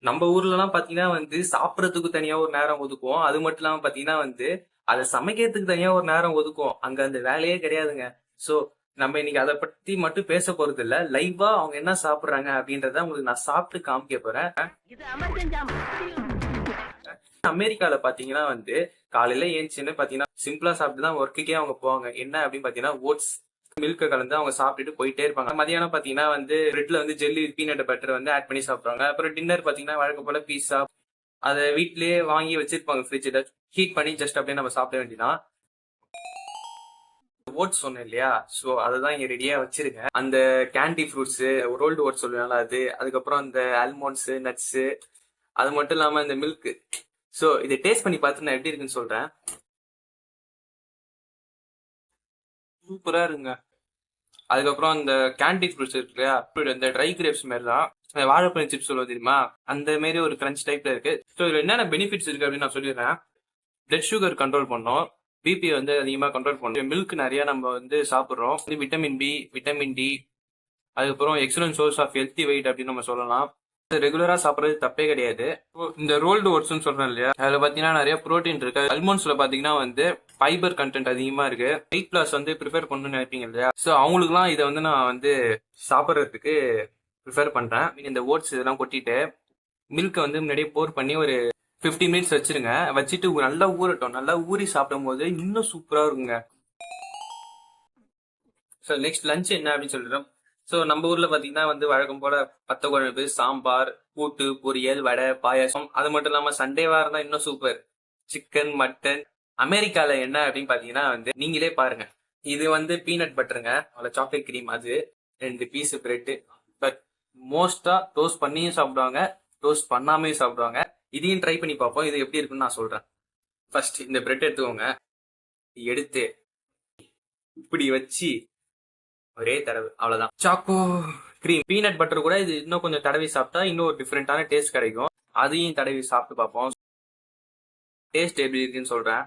நம்ம ஊர்லலாம் பாத்தீங்கன்னா சாப்பிடறதுக்கு தனியா ஒரு நேரம் ஒதுக்குவோம். அது மட்டும் இல்லாம பாத்தீங்கன்னா அத சமைக்கிறதுக்கு தனியா ஒரு நேரம் ஒதுக்குவோம். அங்க அந்த வேலையே கிடையாதுங்க. சோ நம்ம இன்னைக்கு அத பத்தி மட்டும் பேச போறது இல்ல. லைவா அவங்க என்ன சாப்பிடுறாங்க அப்படின்றத உங்களுக்கு நான் சாப்பிட்டு காமிக்க போறேன். அமெரிக்கால பாத்தீங்கன்னா காலையில ஏஞ்சுன்னு பாத்தீங்கன்னா சிம்பிளா சாப்பிட்டு தான் ஒர்க்குக்கே அவங்க போவாங்க. என்ன அப்படின்னு பாத்தீங்கன்னா ஓட்ஸ் மில்க கலந்து அவங்க சாப்பிட்டுட்டு போயிட்டே இருப்பாங்க. மதியானம் பாத்தீங்கன்னா பிரெட்ல ஜெல்லி பீனட் பட்டர் ஆட் பண்ணி சாப்பிடுவாங்க. அப்புறம் டின்னர் பாத்தீங்கன்னா வழக்கம் போல பீஸா அதை வீட்லயே வாங்கி வச்சிருப்பாங்க ஃப்ரிட்ஜ்ல. ஹீட் பண்ணி ஜஸ்ட் அப்படியே நம்ம சாப்பிட வேண்டியதான். ஓட்ஸ் சொன்னேன் இல்லையா, சோ அததான் இங்க ரெடியா வச்சிருக்கேன். அந்த கேண்டி ஃப்ரூட்ஸ், ரோல்டு ஓட்ஸ் சொல்லுவாங்க அது, அதுக்கப்புறம் அந்த ஆல்மண்ட்ஸ், நட்ஸ், அது மட்டும் இல்லாம இந்த மில்க். சோ இதை டேஸ்ட் பண்ணி பார்த்து நான் எப்படி இருக்குன்னு சொல்றேன். சூப்பரா இருங்க. அதுக்கப்புறம் அந்த கேண்டி ஃப்ரூட்ஸ் இருக்கு இல்லையா, இந்த ட்ரை கிரேப்ஸ் மாதிரி தான் வாழைப்பழம் சிப்ஸ் சொல்லுவது தெரியுமா, அந்த மாதிரி ஒரு கிரன்ச் டைப்ல இருக்கு. ஸோ இதுல என்னென்ன பெனிஃபிட்ஸ் இருக்கு அப்படின்னு நான் சொல்லிடுறேன். பிளட் சுகர் கண்ட்ரோல் பண்ணோம், பிபி அதிகமா கண்ட்ரோல் பண்ணும். மில்க் நிறைய நம்ம சாப்பிடுறோம். விட்டமின் பி, விட்டமின் டி, அதுக்கப்புறம் excellent source of healthy weight அப்படின்னு நம்ம சொல்லலாம். ரெகுலரா சாப்பிடுறது தப்பே கிடையாது. இந்த ரோல்டு ஓட்ஸ் சொல்றேன் இல்லையா, அதுல பாத்தீங்கன்னா நிறைய புரோட்டீன் இருக்கு. அல்மண்ட்ஸ்ல பாத்தீங்கன்னா ஃபைபர் கண்டென்ட் அதிகமா இருக்கு. வெயிட் லாஸ் ப்ரிஃபர் பண்ணணும்னு நினைப்பீங்க இல்லையா, சோ அவங்களுக்குலாம் இதை நான் சாப்பிட்றதுக்கு ப்ரிஃபர் பண்றேன். இந்த ஓட்ஸ் இதெல்லாம் கொட்டிட்டு மில்க் முன்னாடியே போர் பண்ணி ஒரு 15 மினிட்ஸ் வச்சிருங்க. வச்சுட்டு நல்லா ஊறட்டும். நல்லா ஊறி சாப்பிடும் போது இன்னும் சூப்பரா இருக்குங்க. ஸோ நெக்ஸ்ட் லஞ்ச் என்ன அப்படின்னு சொல்லிடுறோம். ஸோ நம்ம ஊர்ல பாத்தீங்கன்னா வழக்கம் போல பத்த குழம்பு, சாம்பார், கூட்டு, பொரியல், வடை, பாயாசம். அது மட்டும் இல்லாம சண்டேவா இருந்தா இன்னும் சூப்பர், சிக்கன், மட்டன். அமெரிக்கால என்ன அப்படின்னு பாத்தீங்கன்னா நீங்களே பாருங்க. இது பீனட் பட்டருங்க, அதில் சாக்லேட் கிரீம், அது 2 பீஸ் பிரெட். பட் மோஸ்டா டோஸ்ட் பண்ணியும் சாப்பிடுவாங்க, டோஸ்ட் பண்ணாமையும் சாப்பிடுவாங்க. இதையும் ட்ரை பண்ணி பார்ப்போம், இது எப்படி இருக்குன்னு நான் சொல்றேன். ஃபர்ஸ்ட் இந்த பிரெட் எடுத்துக்கோங்க. எடுத்து இப்படி வச்சு ஒரே தடவை, அவ்வளவுதான். சாக்கோ கிரீம், பீனட் பட்டர் கூட இது இன்னும் கொஞ்சம் தடவி சாப்பிட்டா இன்னும் ஒரு டிஃப்ரெண்டான டேஸ்ட் கிடைக்கும். அதையும் தடவி சாப்பிட்டு பார்ப்போம். டேஸ்ட் எப்படி இருக்குன்னு சொல்றேன்.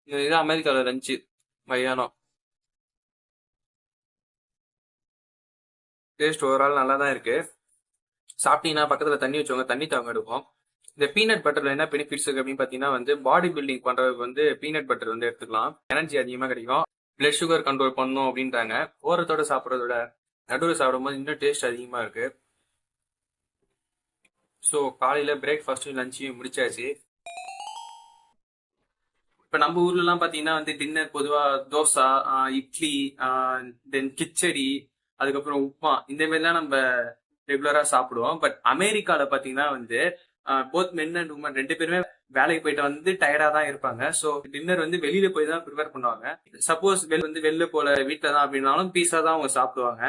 இது அமெரிக்கால லஞ்சு மதியானம். டேஸ்ட் ஓவரால் நல்லா தான் இருக்கு. சாப்பிட்டீங்கன்னா பக்கத்துல தண்ணி வச்சவங்க தண்ணி தாங்க எடுப்போம். இந்த பீனட் பட்டர்ல என்ன பெனிஃபிட்ஸ் இருக்கு அப்படின்னு பாத்தீங்கன்னா பாடி பில்டிங் பண்றதுக்கு பீனட் பட்டர் எடுத்துக்கலாம். எனர்ஜி அதிகமா கிடைக்கும். பிளட் சுகர் கண்ட்ரோல் பண்ணும் அப்படின்றாங்க. ஓரத்தோட சாப்பிட்றதோட நடுவில் சாப்பிடும்போது இன்னும் டேஸ்ட் அதிகமா இருக்கு. ஸோ காலையில பிரேக்ஃபாஸ்ட்டும் லஞ்சையும் முடிச்சாச்சு. இப்ப நம்ம ஊர்ல எல்லாம் பாத்தீங்கன்னா டின்னர் பொதுவா தோசை, இட்லி, தென் கிச்சடி, அதுக்கப்புறம் உப்புமா, இந்த மாதிரிலாம் நம்ம ரெகுலரா சாப்பிடுவோம். பட் அமெரிக்கால பாத்தீங்கன்னா போத் மென் அண்ட் உமன் 2 பேருமே வேலைக்கு போயிட்டு டயர்டா தான் இருப்பாங்க. சோ டின்னர் வெளியில போய் தான் ப்ரிப்பேர் பண்ணுவாங்க. சப்போஸ் வெளில போல வீட்டுல தான் அப்படின்னாலும் பீஸா தான் அவங்க சாப்பிடுவாங்க.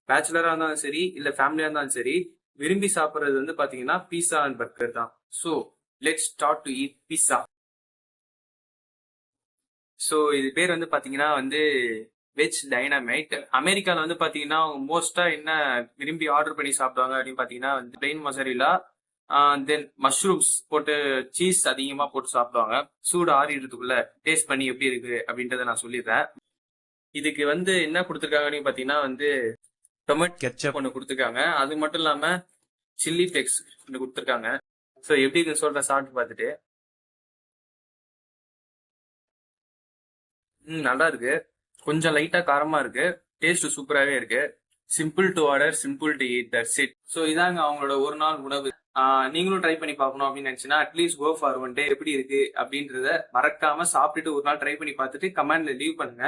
பேச்சுலரா இருந்தாலும் சரி, இல்ல ஃபேமிலியா இருந்தாலும் சரி, விரும்பி சாப்பிடுறது பாத்தீங்கன்னா பீஸா அண்ட் பர்கர் தான். So let's start to eat pizza. So இது பேர் பாத்தீங்கன்னா வெஜ் டைனமைட். அமெரிக்கால பாத்தீங்கன்னா மோஸ்டா என்ன விரும்பி ஆர்டர் பண்ணி சாப்பிடுவாங்க அப்படின்னு பாத்தீங்கன்னா பிளெயின் மொசரிலா, தென் மஷ்ரூம்ஸ் போட்டு சீஸ் அதிகமா போட்டு சாப்பிடுவாங்க. சூடு ஆறிடுறதுக்குள்ள டேஸ்ட் பண்ணி எப்படி இருக்கு அப்படின்றத நான் சொல்லிடுறேன். இதுக்கு என்ன கொடுத்துருக்காங்கன்னு பாத்தீங்கன்னா டொமேட்டோ கெட்சப் ஒன்று கொடுத்துருக்காங்க. அது மட்டும் இல்லாம சில்லி ஃபிளேக்ஸ் ஒன்று கொடுத்துருக்காங்க. ஸோ எப்படி இருக்குன்னு சொல்ற சாப்பிட்டு பார்த்துட்டு. நல்லா இருக்கு. கொஞ்சம் லைட்டா காரமா இருக்கு. டேஸ்ட் சூப்பராகவே இருக்கு. Simple to order, simple to eat, that's it. So இதாங்க அவங்களோட ஒரு நாள் உணவு. நீங்களும் ட்ரை பண்ணி பார்க்கணும் அப்படின்னு நினைச்சுன்னா at least go for one day. எப்படி இருக்கு அப்படின்றத மறக்காம சாப்பிட்டுட்டு ஒரு நாள் ட்ரை பண்ணி பார்த்துட்டு கமெண்ட்ல லீவ் பண்ணுங்க.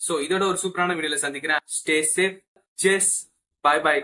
ஸோ இதோட ஒரு சூப்பரான வீடியோல சந்திக்கிறேன். Stay safe. செஸ். பாய் பாய்.